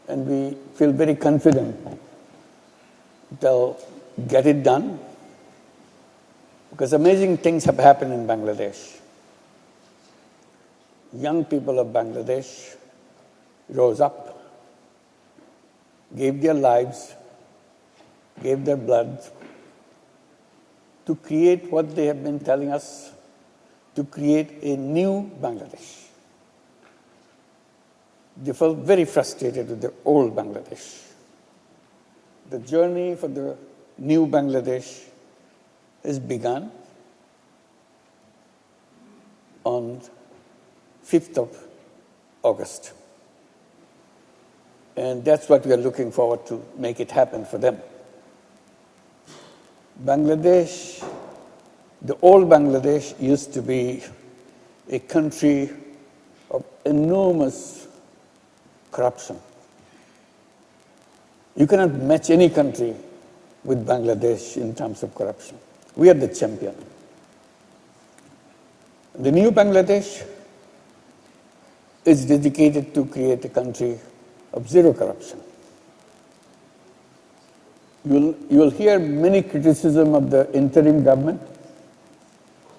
and we feel very confident they'll get it done, because amazing things have happened in Bangladesh. Young people of Bangladesh rose up, gave their lives, gave their blood to create what they have been telling us, to create a new Bangladesh. They felt very frustrated with the old Bangladesh. The journey for the new Bangladesh has begun on 5th of August. And that's what we are looking forward to, make it happen for them. Bangladesh, the old Bangladesh used to be a country of enormous corruption. You cannot match any country with Bangladesh in terms of corruption. We are the champion. The new Bangladesh is dedicated to create a country of zero corruption. You will hear many criticism of the interim government.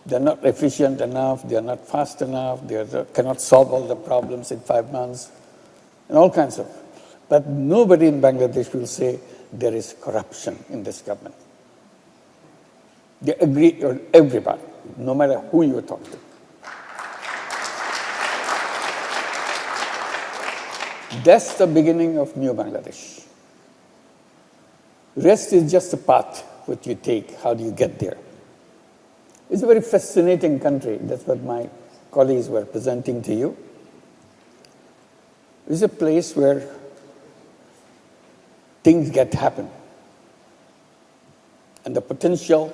They're not efficient enough, they're not fast enough, they cannot solve all the problems in 5 months, and all kinds of. But nobody in Bangladesh will say there is corruption in this government. They agree with everybody, no matter who you talk to. That's the beginning of new Bangladesh. Rest is just a path which you take. How do you get there? It's a very fascinating country. That's what my colleagues were presenting to you. It's a place where things get happen. And the potential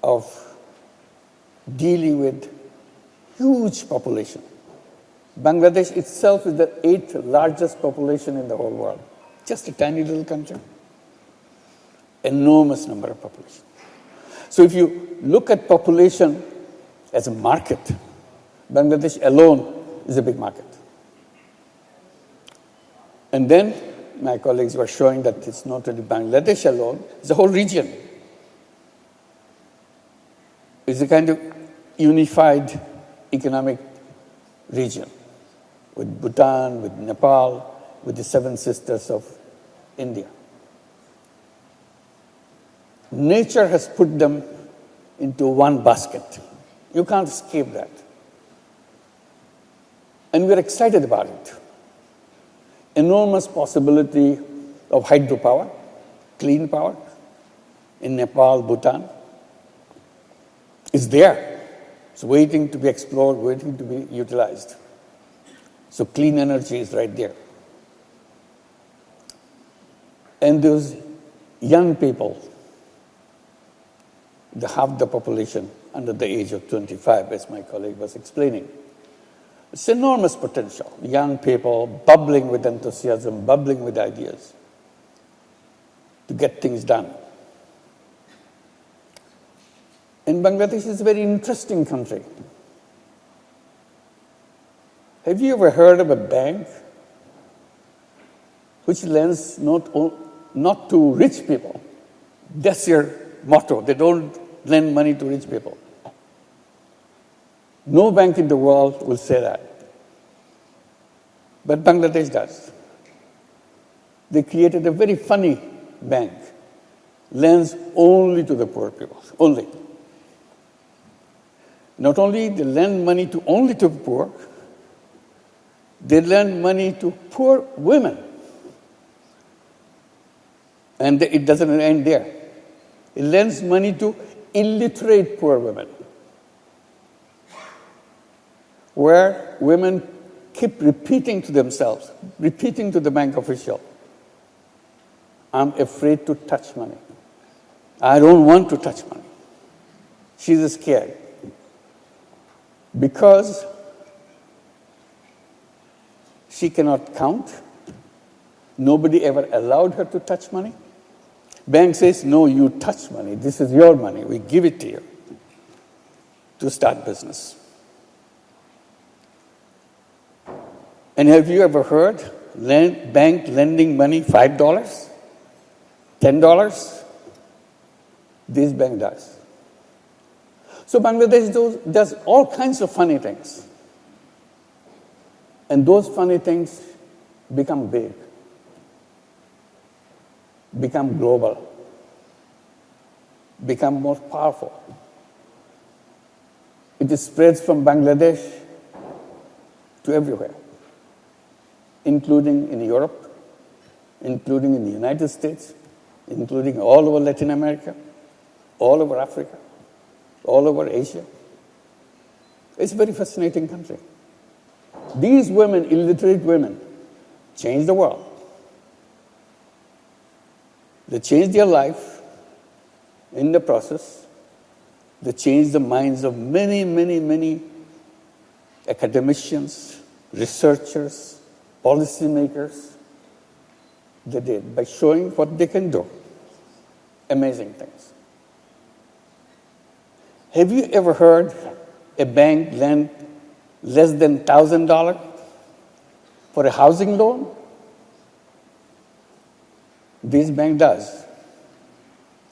of dealing with huge population. Bangladesh itself is the 8th largest population in the whole world. Just a tiny little country. Enormous number of population. So if you look at population as a market, Bangladesh alone is a big market. And then my colleagues were showing that it's not only Bangladesh alone, it's the whole region. It's a kind of unified economic region with Bhutan, with Nepal, with the 7 sisters of India. Nature has put them into one basket. You can't escape that. And we're excited about it. Enormous possibility of hydropower, clean power in Nepal, Bhutan is there. It's waiting to be explored, waiting to be utilized. So clean energy is right there. And those young people, half the population under the age of 25, as my colleague was explaining. It's enormous potential. Young people bubbling with enthusiasm, bubbling with ideas to get things done. And Bangladesh is a very interesting country. Have you ever heard of a bank which lends not to rich people? That's their motto. They don't lend money to rich people. No bank in the world will say that. But Bangladesh does. They created a very funny bank. Lends only to the poor people. Only. Not only they lend money only to the poor, they lend money to poor women. And it doesn't end there. It lends money to illiterate poor women, where women keep repeating to themselves, repeating to the bank official, I'm afraid to touch money. I don't want to touch money. She's scared. Because she cannot count. Nobody ever allowed her to touch money. Bank says, no, you touch money. This is your money. We give it to you to start business. And have you ever heard bank lending money $5, $10? This bank does. So Bangladesh does all kinds of funny things. And those funny things become big, become global, become more powerful. It spreads from Bangladesh to everywhere, including in Europe, including in the United States, including all over Latin America, all over Africa, all over Asia. It's a very fascinating country. These women, illiterate women, changed the world. They changed their life in the process. They changed the minds of many, many, many academicians, researchers, policymakers. They did by showing what they can do. Amazing things. Have you ever heard a bank lend less than $1,000 for a housing loan? This bank does.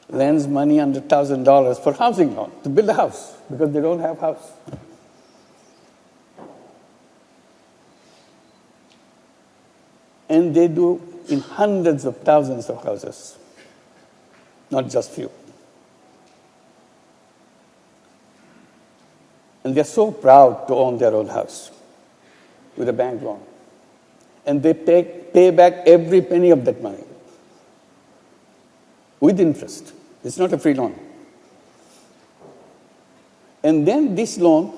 Lends money under $1,000 for housing loan to build a house because they don't have a house. And they do in hundreds of thousands of houses, not just few. And they're so proud to own their own house with a bank loan. And they pay back every penny of that money with interest. It's not a free loan. And then this loan,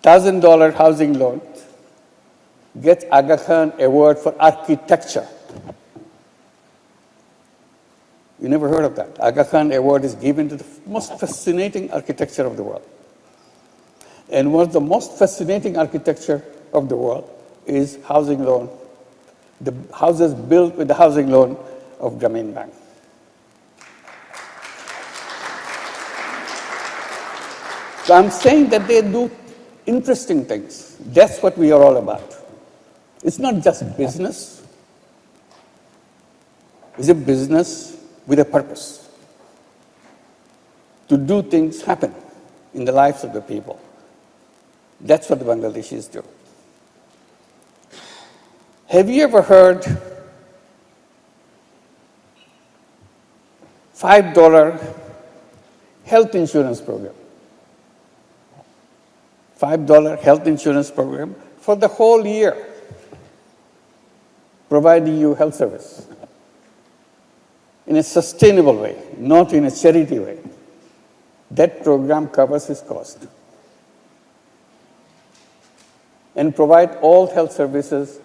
$1,000 housing loan, gets Aga Khan Award for architecture. You never heard of that. Aga Khan Award is given to the most fascinating architecture of the world. And one of the most fascinating architecture of the world is housing loan. The houses built with the housing loan of Grameen Bank. So I'm saying that they do interesting things. That's what we are all about. It's not just business. It's a business with a purpose. To do things happen in the lives of the people. That's what the Bangladeshis do. Have you ever heard $5 health insurance program? $5 health insurance program for the whole year, providing you health service in a sustainable way, not in a charity way. That program covers its cost and provide all health services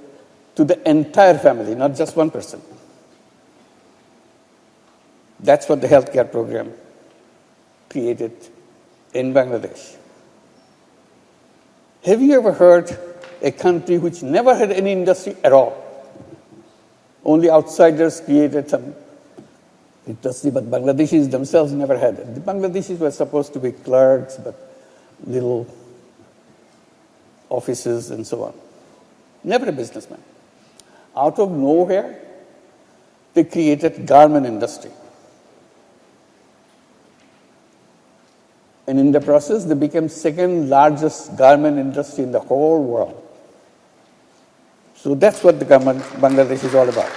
to the entire family, not just one person. That's what the healthcare program created in Bangladesh. Have you ever heard a country which never had any industry at all? Only outsiders created some industry, but Bangladeshis themselves never had it. The Bangladeshis were supposed to be clerks, but little offices and so on. Never a businessman. Out of nowhere, they created garment industry. And in the process, they became second largest garment industry in the whole world. So that's what the government Bangladesh is all about.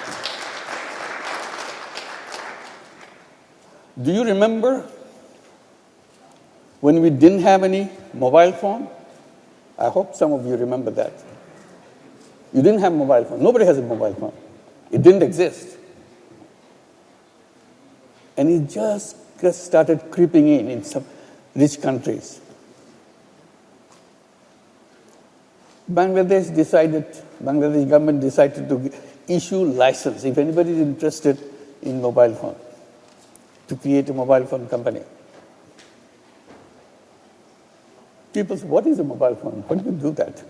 Do you remember when we didn't have any mobile phone? I hope some of you remember that. You didn't have mobile phone. Nobody has a mobile phone. It didn't exist. And it just started creeping in some rich countries. Bangladesh government decided to issue license, if anybody is interested in mobile phone, to create a mobile phone company. People say, what is a mobile phone? How do you do that?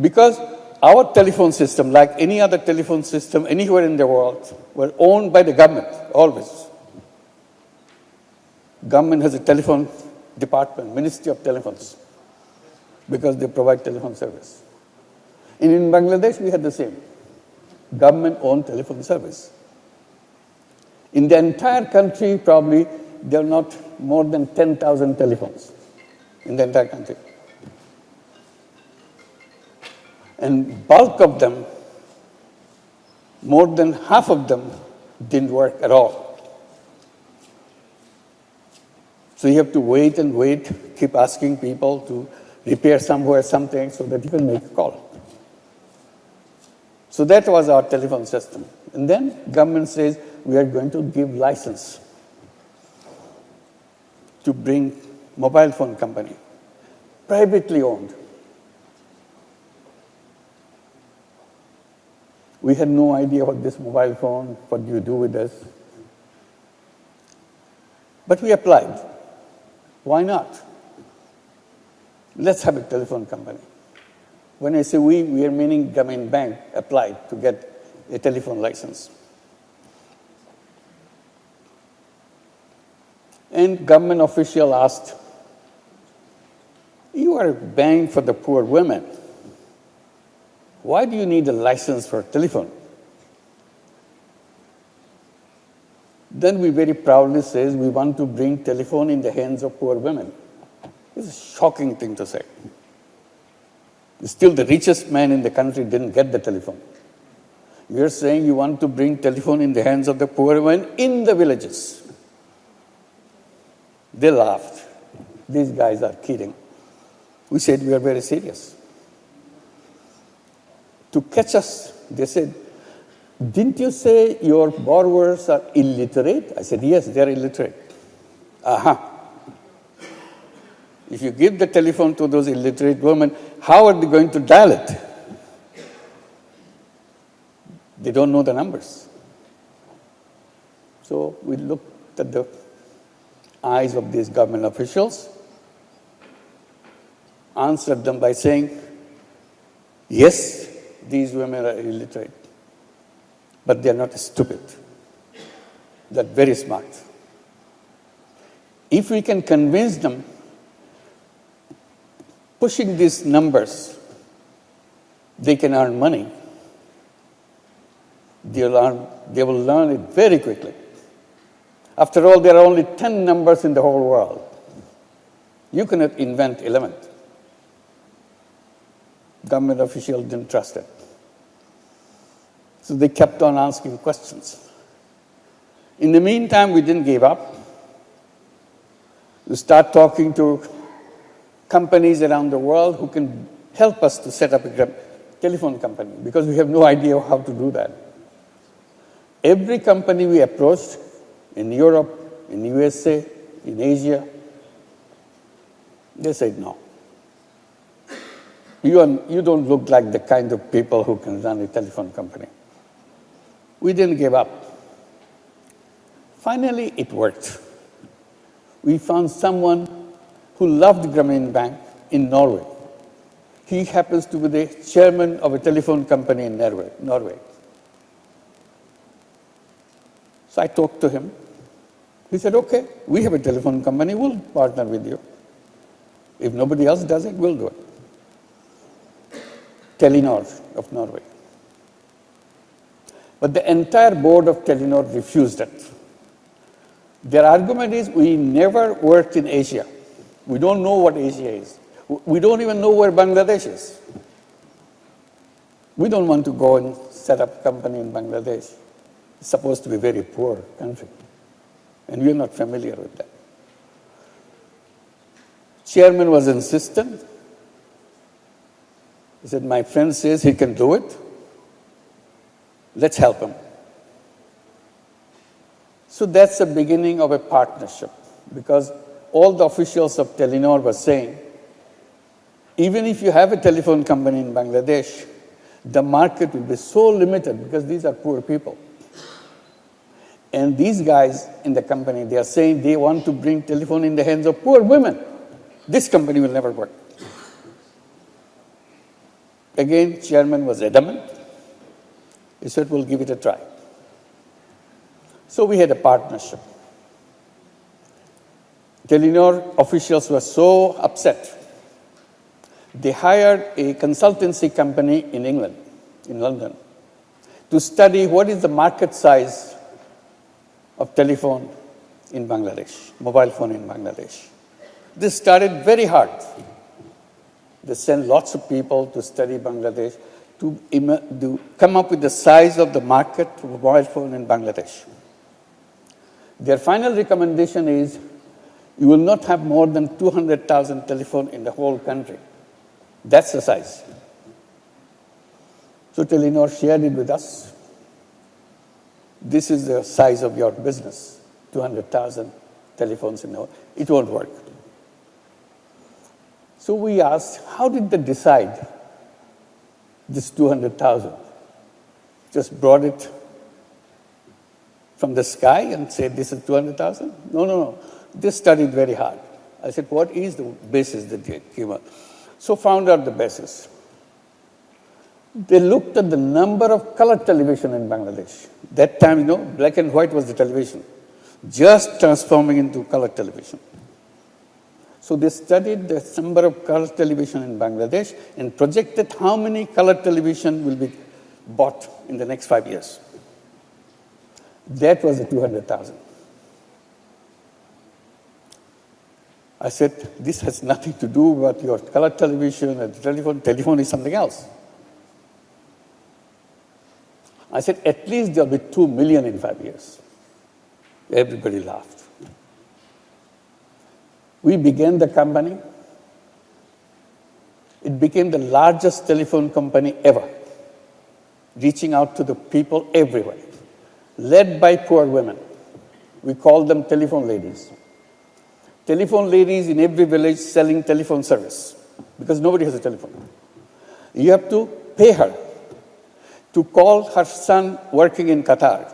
Because our telephone system, like any other telephone system anywhere in the world, were owned by the government, always. Government has a telephone department, Ministry of Telephones, because they provide telephone service. And in Bangladesh, we had the same. government-owned telephone service. In the entire country, probably there are not more than 10,000 telephones in the entire country. And bulk of them, more than half of them, didn't work at all. So you have to wait and wait, keep asking people to repair somewhere something so that you can make a call. So that was our telephone system. And then government says we are going to give license to bring mobile phone company, privately owned. We had no idea what this mobile phone, what do you do with this? But we applied. Why not? Let's have a telephone company. When I say we are meaning Grameen Bank applied to get a telephone license. And government official asked, you are a bank for the poor women. Why do you need a license for telephone? Then we very proudly says we want to bring telephone in the hands of poor women. It's a shocking thing to say. Still the richest man in the country didn't get the telephone. You're saying you want to bring telephone in the hands of the poor women in the villages. They laughed. These guys are kidding. We said we are very serious. To catch us, they said, didn't you say your borrowers are illiterate? I said, yes, they are illiterate. Aha. If you give the telephone to those illiterate women, how are they going to dial it? They don't know the numbers. So we looked at the eyes of these government officials, answered them by saying, yes, these women are illiterate, but they are not stupid. They are very smart. If we can convince them, pushing these numbers, they can earn money. They will learn it very quickly. After all, there are only 10 numbers in the whole world. You cannot invent 11. Government officials didn't trust it. So they kept on asking questions. In the meantime, we didn't give up. We start talking to companies around the world who can help us to set up a telephone company because we have no idea how to do that. Every company we approached in Europe, in USA, in Asia, they said no. You don't look like the kind of people who can run a telephone company. We didn't give up. Finally, it worked. We found someone who loved Grameen Bank in Norway. He happens to be the chairman of a telephone company in Norway. So I talked to him. He said, okay, we have a telephone company, we'll partner with you. If nobody else does it, we'll do it. Telenor of Norway. But the entire board of Telenor refused it. Their argument is, we never worked in Asia. We don't know what Asia is. We don't even know where Bangladesh is. We don't want to go and set up a company in Bangladesh. It's supposed to be a very poor country. And we're not familiar with that. Chairman was insistent. He said, my friend says he can do it. Let's help him. So that's the beginning of a partnership, because all the officials of Telenor were saying, even if you have a telephone company in Bangladesh, the market will be so limited because these are poor people. And these guys in the company, they are saying they want to bring telephone in the hands of poor women. This company will never work. Again, chairman was adamant. He said, we'll give it a try. So we had a partnership. Telenor officials were so upset. They hired a consultancy company in England, in London. to study what is the market size of telephone in Bangladesh, mobile phone in Bangladesh. This started very hard. They sent lots of people to study Bangladesh to come up with the size of the market for mobile phone in Bangladesh. Their final recommendation is you will not have more than 200,000 telephones in the whole country. That's the size. So Telenor shared it with us. This is the size of your business, 200,000 telephones in the world. It won't work. So we asked, how did they decide this 200,000? Just brought it from the sky and said, this is 200,000? No. They studied very hard. I said, what is the basis that they came up? So found out the basis. They looked at the number of color television in Bangladesh. That time, black and white was the television, just transforming into color television. So they studied the number of color television in Bangladesh and projected how many color television will be bought in the next 5 years. That was the 200,000. I said, this has nothing to do with your color television and telephone. Telephone is something else. I said, at least there'll be 2 million in 5 years. Everybody laughed. We began the company. It became the largest telephone company ever, reaching out to the people everywhere, led by poor women. We called them telephone ladies. Telephone ladies in every village selling telephone service because nobody has a telephone. You have to pay her to call her son working in Qatar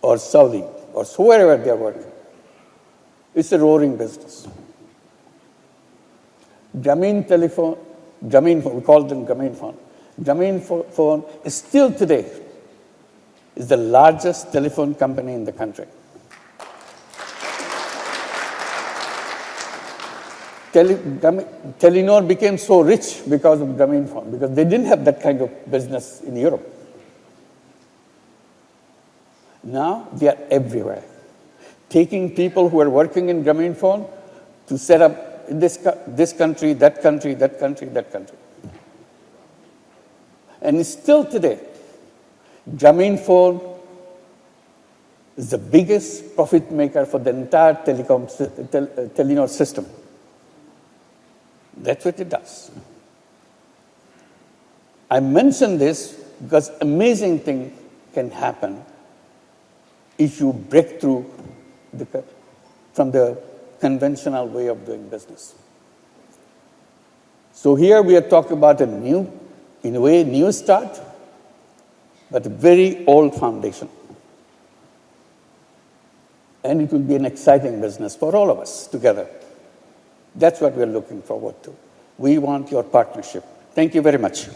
or Saudi or wherever they are working. It's a roaring business. Grameen telephone, Grameen phone, we call them Grameen phone. Grameen phone is still today is the largest telephone company in the country. Telenor became so rich because of Grameen phone, because they didn't have that kind of business in Europe. Now they are everywhere, taking people who are working in Grameen phone to set up in this country, that country, that country, that country. And still today, Grameen phone is the biggest profit maker for the entire Telenor system. That's what it does. I mention this because amazing thing can happen if you break through from the conventional way of doing business. So here we are talking about a new start, but a very old foundation. And it will be an exciting business for all of us together. That's what we're looking forward to. We want your partnership. Thank you very much.